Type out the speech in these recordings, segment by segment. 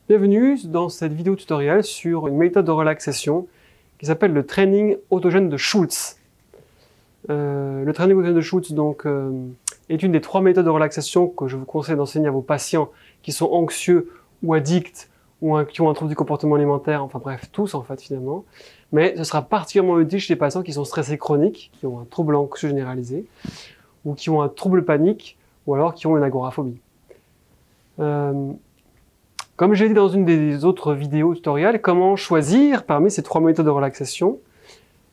Bienvenue dans cette vidéo tutoriel sur une méthode de relaxation qui s'appelle le training autogène de Schultz. Le training autogène de Schultz est une des 3 méthodes de relaxation que je vous conseille d'enseigner à vos patients qui sont anxieux ou addicts ou qui ont un trouble du comportement alimentaire, enfin bref, tous en fait finalement. Mais ce sera particulièrement utile chez les patients qui sont stressés chroniques, qui ont un trouble anxieux généralisé, ou qui ont un trouble panique, ou alors qui ont une agoraphobie. Comme j'ai dit dans une des autres vidéos tutoriels, comment choisir parmi ces 3 méthodes de relaxation?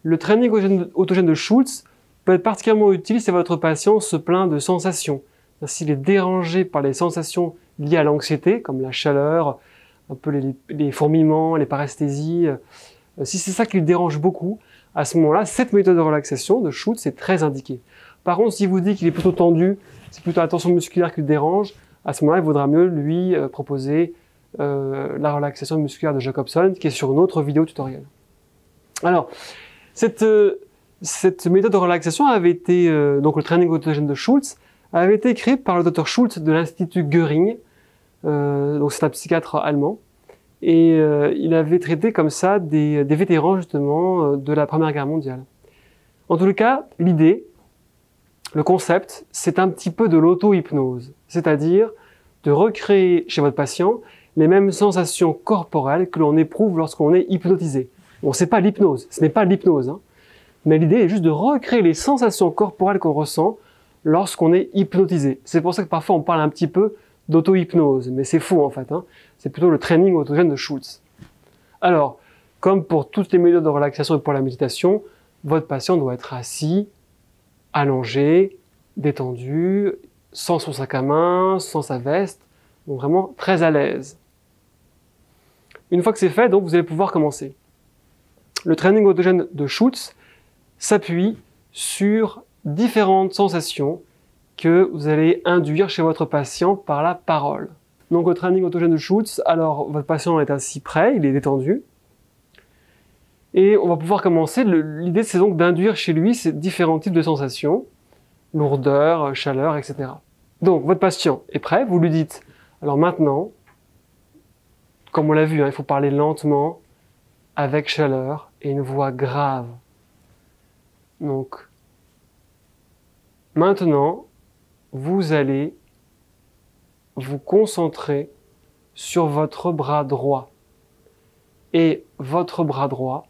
Le training autogène de Schultz peut être particulièrement utile si votre patient se plaint de sensations. S'il est dérangé par les sensations liées à l'anxiété, comme la chaleur, un peu les fourmillements, les paresthésies, si c'est ça qui le dérange beaucoup, à ce moment-là, cette méthode de relaxation de Schultz est très indiquée. Par contre, s'il vous dit qu'il est plutôt tendu, c'est plutôt la tension musculaire qui le dérange, à ce moment-là, il vaudra mieux lui proposer la relaxation musculaire de Jacobson, qui est sur une autre vidéo tutoriel. Alors, cette méthode de relaxation avait été, donc le training autogène de Schultz, avait été créé par le Dr Schultz de l'Institut Göring, donc c'est un psychiatre allemand, et il avait traité comme ça des vétérans justement de la Première Guerre mondiale. En tout cas, l'idée, le concept, c'est un petit peu de l'auto-hypnose, c'est-à-dire de recréer chez votre patient les mêmes sensations corporelles que l'on éprouve lorsqu'on est hypnotisé. Bon, c'est pas l'hypnose, ce n'est pas l'hypnose, hein, mais l'idée est juste de recréer les sensations corporelles qu'on ressent lorsqu'on est hypnotisé. C'est pour ça que parfois on parle un petit peu d'auto-hypnose, mais c'est faux en fait, hein. C'est plutôt le training autogène de Schultz. Alors, comme pour toutes les méthodes de relaxation et pour la méditation, votre patient doit être assis, allongé, détendu, sans son sac à main, sans sa veste, donc vraiment très à l'aise. Une fois que c'est fait, donc vous allez pouvoir commencer. Le training autogène de Schultz s'appuie sur différentes sensations que vous allez induire chez votre patient par la parole. Donc le training autogène de Schultz, alors votre patient est assis prêt, il est détendu, et on va pouvoir commencer. L'idée c'est donc d'induire chez lui ces différents types de sensations, lourdeur, chaleur, etc. Donc votre patient est prêt, vous lui dites, alors maintenant, comme on l'a vu, hein, il faut parler lentement, avec chaleur et une voix grave. Donc, maintenant, vous allez vous concentrer sur votre bras droit. Et votre bras droit,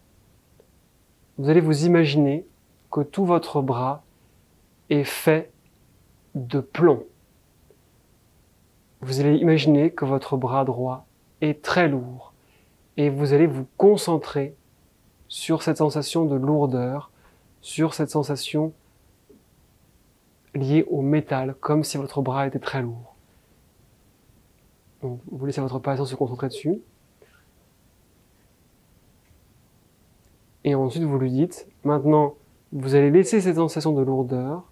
vous allez vous imaginer que tout votre bras est fait de plomb. Vous allez imaginer que votre bras droit est très lourd. Et vous allez vous concentrer sur cette sensation de lourdeur, sur cette sensation liée au métal, comme si votre bras était très lourd. Donc, vous laissez votre patient se concentrer dessus. Et ensuite, vous lui dites, maintenant, vous allez laisser cette sensation de lourdeur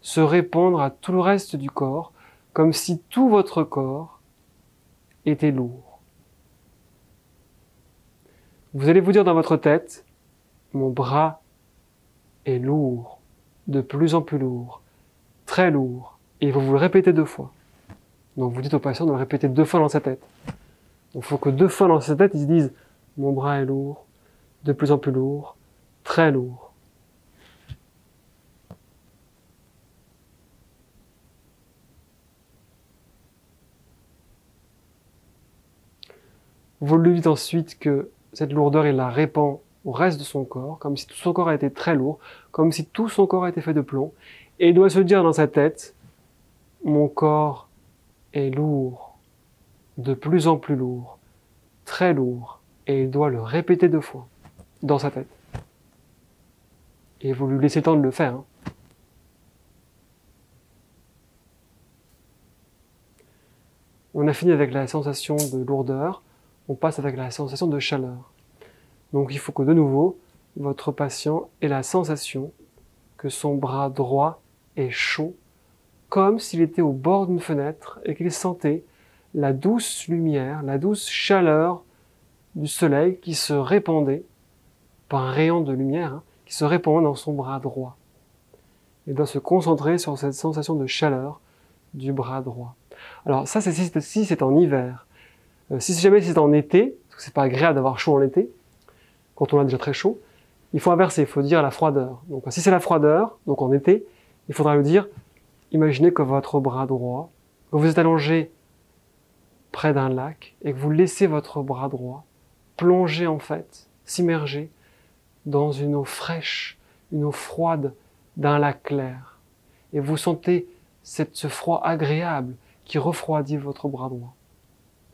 se répandre à tout le reste du corps, comme si tout votre corps était lourd. Vous allez vous dire dans votre tête, mon bras est lourd, de plus en plus lourd, très lourd, et vous vous le répétez 2 fois. Donc vous dites au patient de le répéter 2 fois dans sa tête. Donc il faut que 2 fois dans sa tête, ils se disent, mon bras est lourd, de plus en plus lourd, très lourd. Vous lui dites ensuite que cette lourdeur, il la répand au reste de son corps, comme si tout son corps a été très lourd, comme si tout son corps a été fait de plomb, et il doit se dire dans sa tête, mon corps est lourd, de plus en plus lourd, très lourd, et il doit le répéter 2 fois, dans sa tête. Et vous lui laissez le temps de le faire, hein. On a fini avec la sensation de lourdeur, on passe avec la sensation de chaleur. Donc il faut que de nouveau, votre patient ait la sensation que son bras droit est chaud, comme s'il était au bord d'une fenêtre et qu'il sentait la douce lumière, la douce chaleur du soleil qui se répandait, par un rayon de lumière, hein, qui se répand dans son bras droit. Il doit se concentrer sur cette sensation de chaleur du bras droit. Alors ça, c'est si c'est en hiver. Si jamais c'est en été, parce que c'est pas agréable d'avoir chaud en été, quand on a déjà très chaud, il faut inverser, il faut dire la froideur. Donc si c'est la froideur, donc en été, il faudra le dire, imaginez que votre bras droit, que vous êtes allongé près d'un lac et que vous laissez votre bras droit plonger en fait, s'immerger dans une eau fraîche, une eau froide d'un lac clair. Et vous sentez ce froid agréable qui refroidit votre bras droit.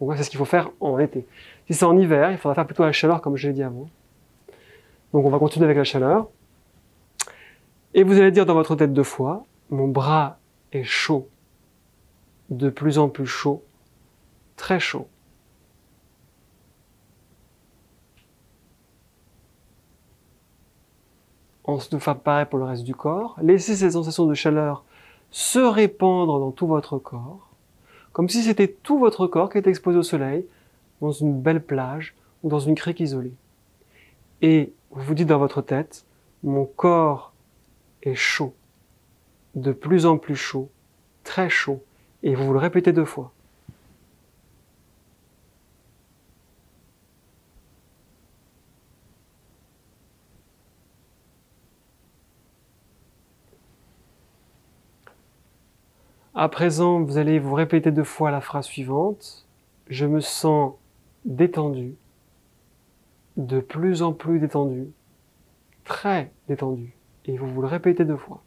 Donc c'est ce qu'il faut faire en été. Si c'est en hiver, il faudra faire plutôt la chaleur comme je l'ai dit avant. Donc on va continuer avec la chaleur. Et vous allez dire dans votre tête 2 fois, mon bras est chaud, de plus en plus chaud, très chaud. Ensuite, vous faites pareil pour le reste du corps. Laissez ces sensations de chaleur se répandre dans tout votre corps, comme si c'était tout votre corps qui était exposé au soleil, dans une belle plage ou dans une crique isolée. Et vous vous dites dans votre tête, mon corps est chaud, de plus en plus chaud, très chaud, et vous le répétez 2 fois. À présent, vous allez vous répéter 2 fois la phrase suivante. Je me sens détendu, de plus en plus détendu, très détendu. Et vous le répétez 2 fois.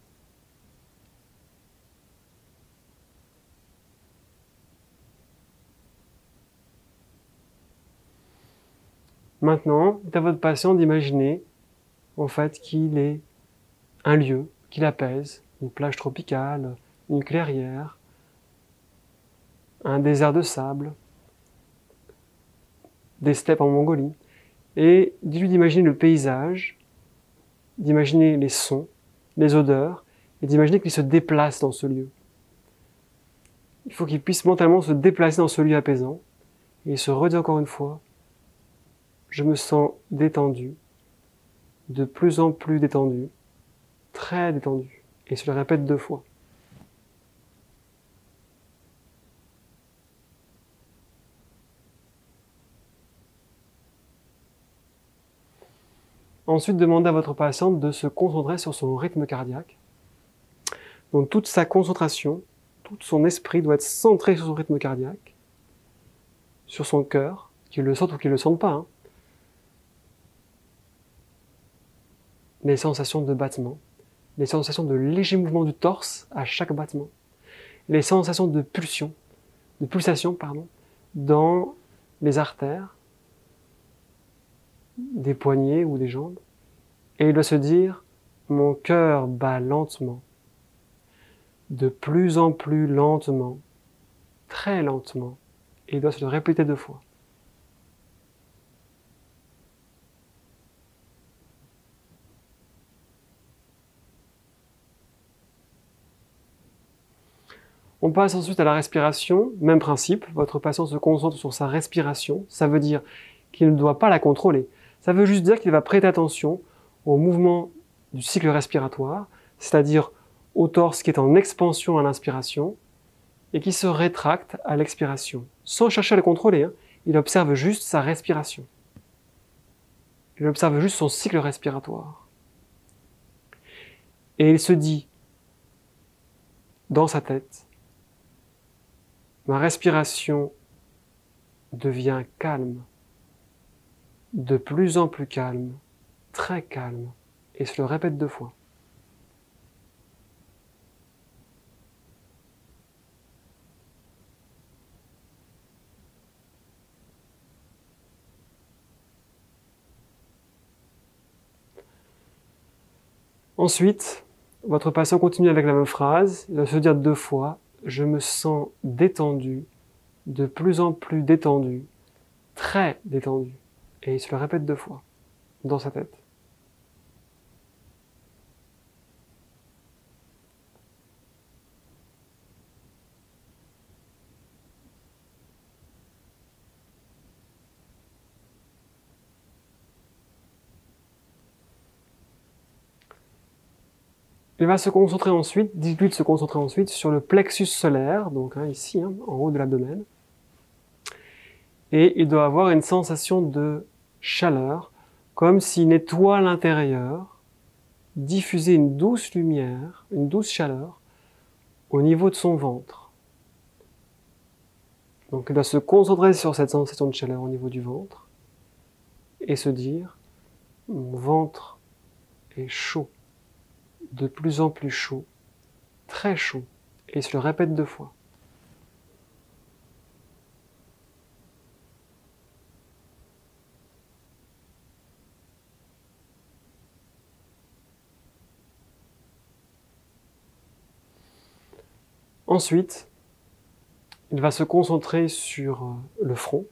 Maintenant, c'est à votre patient d'imaginer, en fait, qu'il est un lieu qui l'apaise, une plage tropicale, une clairière, un désert de sable, des steppes en Mongolie. Et dites-lui d'imaginer le paysage, d'imaginer les sons, les odeurs, et d'imaginer qu'il se déplace dans ce lieu. Il faut qu'il puisse mentalement se déplacer dans ce lieu apaisant, et il se redit encore une fois, je me sens détendu, de plus en plus détendu, très détendu. Et il se le répète 2 fois. Ensuite, demandez à votre patiente de se concentrer sur son rythme cardiaque. Donc toute sa concentration, tout son esprit doit être centré sur son rythme cardiaque, sur son cœur, qu'il le sente ou qu'il ne le sente pas. Les sensations de battement, les sensations de léger mouvement du torse à chaque battement, les sensations de pulsation, dans les artères, des poignets ou des jambes, et il doit se dire « Mon cœur bat lentement, de plus en plus lentement, très lentement », et il doit se le répéter 2 fois. On passe ensuite à la respiration, même principe, votre patient se concentre sur sa respiration, ça veut dire qu'il ne doit pas la contrôler. Ça veut juste dire qu'il va prêter attention au mouvement du cycle respiratoire, c'est-à-dire au torse qui est en expansion à l'inspiration et qui se rétracte à l'expiration. Sans chercher à le contrôler, il observe juste sa respiration. Il observe juste son cycle respiratoire. Et il se dit, dans sa tête, ma respiration devient calme, de plus en plus calme, très calme, et se le répète 2 fois. Ensuite, votre patient continue avec la même phrase, il va se dire 2 fois, je me sens détendu, de plus en plus détendu, très détendu. Et il se le répète 2 fois, dans sa tête. Il va se concentrer ensuite, dites-lui de se concentrer ensuite sur le plexus solaire, donc ici, en haut de l'abdomen. et il doit avoir une sensation de chaleur, comme si une étoile intérieure diffusait une douce lumière, une douce chaleur au niveau de son ventre. Donc il doit se concentrer sur cette sensation de chaleur au niveau du ventre et se dire « Mon ventre est chaud, de plus en plus chaud, très chaud », et il se le répète 2 fois. Ensuite, il va se concentrer sur le front.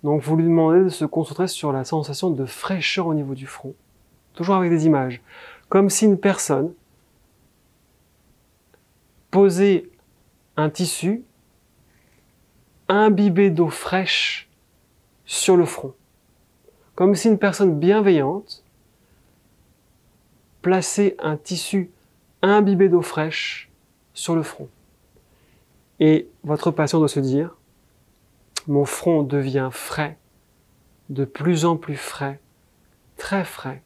Donc vous lui demandez de se concentrer sur la sensation de fraîcheur au niveau du front. Toujours avec des images. Comme si une personne posait un tissu imbibé d'eau fraîche sur le front. Comme si une personne bienveillante plaçait un tissu imbibé d'eau fraîche sur le front. Et votre patient doit se dire « Mon front devient frais, de plus en plus frais, très frais »,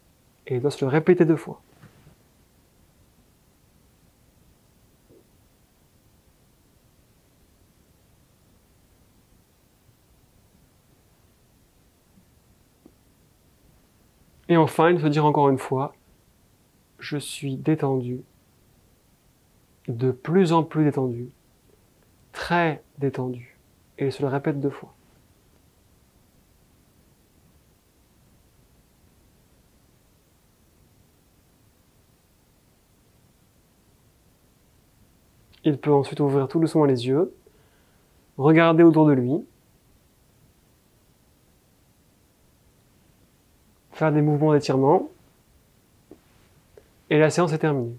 et il doit se le répéter 2 fois. Et enfin, il se dire encore une fois « Je suis détendu, de plus en plus détendu, très détendu », et il se le répète 2 fois. Il peut ensuite ouvrir tout doucement les yeux, regarder autour de lui, faire des mouvements d'étirement, et la séance est terminée.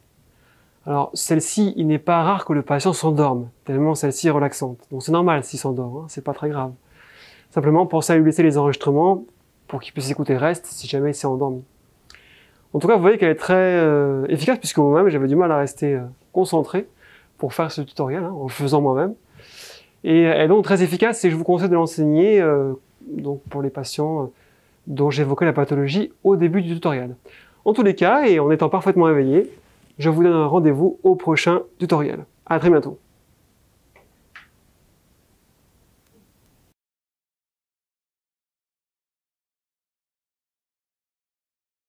Alors, celle-ci, il n'est pas rare que le patient s'endorme, tellement celle-ci est relaxante. Donc c'est normal s'il s'endort, hein, c'est pas très grave. Simplement, pensez à lui laisser les enregistrements pour qu'il puisse écouter le reste si jamais il s'est endormi. En tout cas, vous voyez qu'elle est très efficace, puisque moi-même, j'avais du mal à rester concentré pour faire ce tutoriel, hein, en le faisant moi-même. Et elle est donc très efficace, et je vous conseille de l'enseigner donc pour les patients dont j'évoquais la pathologie au début du tutoriel. En tous les cas, et en étant parfaitement éveillé, je vous donne un rendez-vous au prochain tutoriel. À très bientôt.